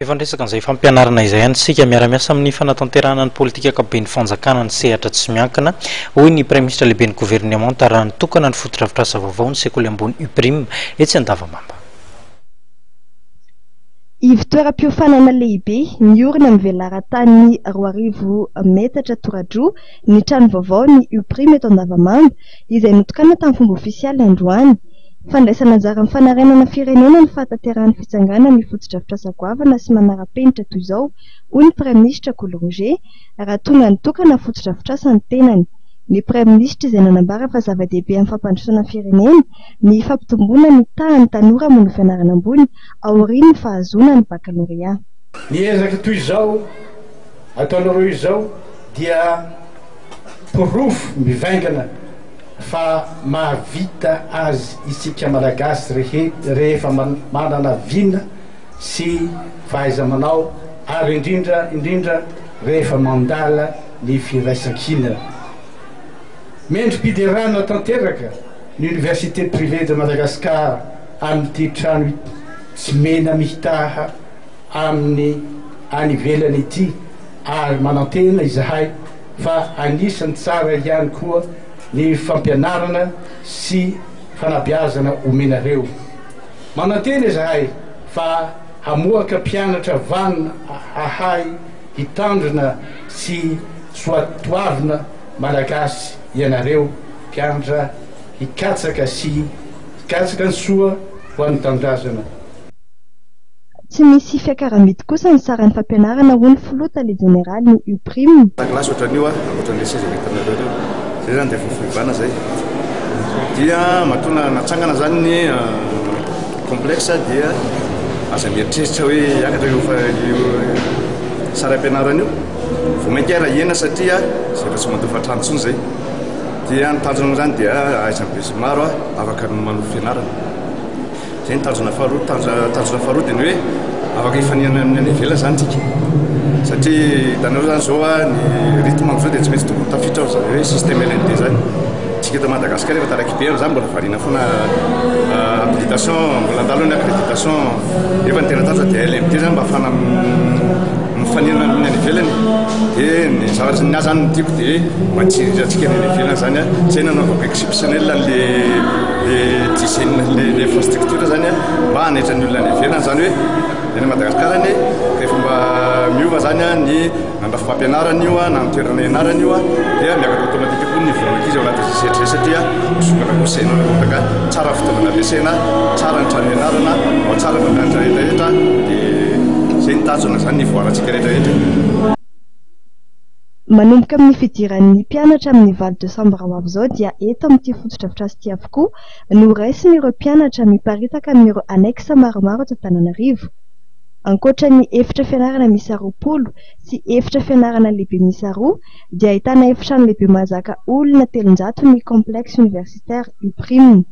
Efa ndresaka an'izay fampianarana izay antsika miara-miasa amin'ny fanatanterahana ny politika akaben'ny fanjakana ny sehatra tsy miankina hoy ny Premier ministre lehibe ny gouvernement raha nitokana ny fotodrafitrasa vaovao ny sekoly ambony UPRIM etsy Andavamamba. Ivy-toeram-piofanana lehibe miorina amin'ny velaran-tany 2,000 toradroa ny trano vaovao ny UPRIM eto Andavamamba izay notokana tamin'ny fomba ofisialy androany. Fandraisana anjara amin'ny fanarainana firenena ny fahataterahany fitsanganana ny fotodrafitrasa goavana sy manara-penitra toy izao hoy ny Premier ministre Coly Roger raha tonga nitokana fotodrafitrasa ny tenany. Ny Premier ministre izay nanambara fa zava-dehibe amin'ny fampandrosoana firenena ny fampitomboana ny tahan'ny tanora mono fianarana ambony aorian'ny ny fahazona ny baccalauréat. Ny ezaka toy izao ataonareo izao dia porofo mivaingana fa mahavita azy isika malagasy rehefa manana vina sy fahaiza-manao ary indrindra rehefa mandala ny firaisan-kina. Mendrim-piderana tanteraka ny université privée de Madagascar amin'ity trano tsy mena mihitaha amin'ny any ivelany ity ary manantena izahay fa anisany tsara ihany koa ny fampianarana sy fanabeazana omenareo. Manantena izahay fa hamoaka mpianatra vanina ahay hitandrina sy soatoavina malagasy ianareo mpianatra hikatsaka sy hikatsaka ny soa ho an'ny tanindrazana. Tsy misy fiakaram-bidy kosa ny saran'ny fampianarana ho ny filota le général ny UPRIM. Taklasy ohatran'io ohatran'le seza vitanareo zay zany dia fofivana zay dia matona natsangana zany ny complexe dia aza mieritreritra hoe hiakatra io saram-pianarana io vo mainkera iena satria zay fa tsy mandofa trano tsony zay dia nitanjona zany dia aizany be sy maro afaka manovo fianarana zay nitanjona faharoa dia ny hoe afaka hifanihana amin'ny any ivelany zany tsika satria hitanareo zany zao ny rythme zao dia tsy maintsy tokony tafitra ao zany hoe système LND zany tsika eto Madagasikara efa taraky be zany mbola variana foana habilitation mbola andalo ny accréditation efa ny tena tatra dia LMD zany mba ahafana mifanihana amin'ny any ivelany dia ny zavatra ny azy zany tiako dia matsiry atsika ny any ivelany zany tsy nanaovako exceptionnel le dizaine le infrastructure zany mba hanaitra ny olona any ivelany zany hoe eny Madagasikara ny rehefa mba miova zany ny nandafy fampianarana io na ny toerana ianarana io dia miakatra automatique koa ny volankizy ao anatin'ny sehatry satria misongana kosena ka tsara fitaovana ampiasaina tsara ny trano ianarana ao tsara mandranitra rehetrarehetra dia zay nitanjona zany ny voarantsika rehetrarehetra. Manomboka amin'ny fidiran'ny mpianatra amin'ny 20 Desambra ho avy izao dia eto amin'ity fotodrafitrasa ity avokoa no raisin'ireo mpianatra miparitaka amin'ireo annexe maromaro eto Antananarivo. Ankoatra ny efitra fianarana misy 20 sy efitra fianarana lehibe misy 2 dia ahitana efitrano lehibe mahazaka olona 300 ny complexe universitaire UPRIM.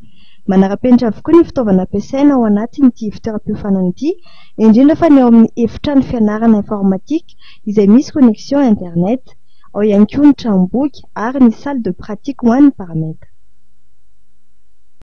Manara-penitra avokoa ny fitaovana ampiasaina ao anatin'ity ivy-toeram-piofanana ity, indrindra fa ny ao amin'ny efitrano fianarana informatique izay misy connexion internet, ao ihany koa ny tranom-boky ary ny salle de pratique ho an'ny paramètre.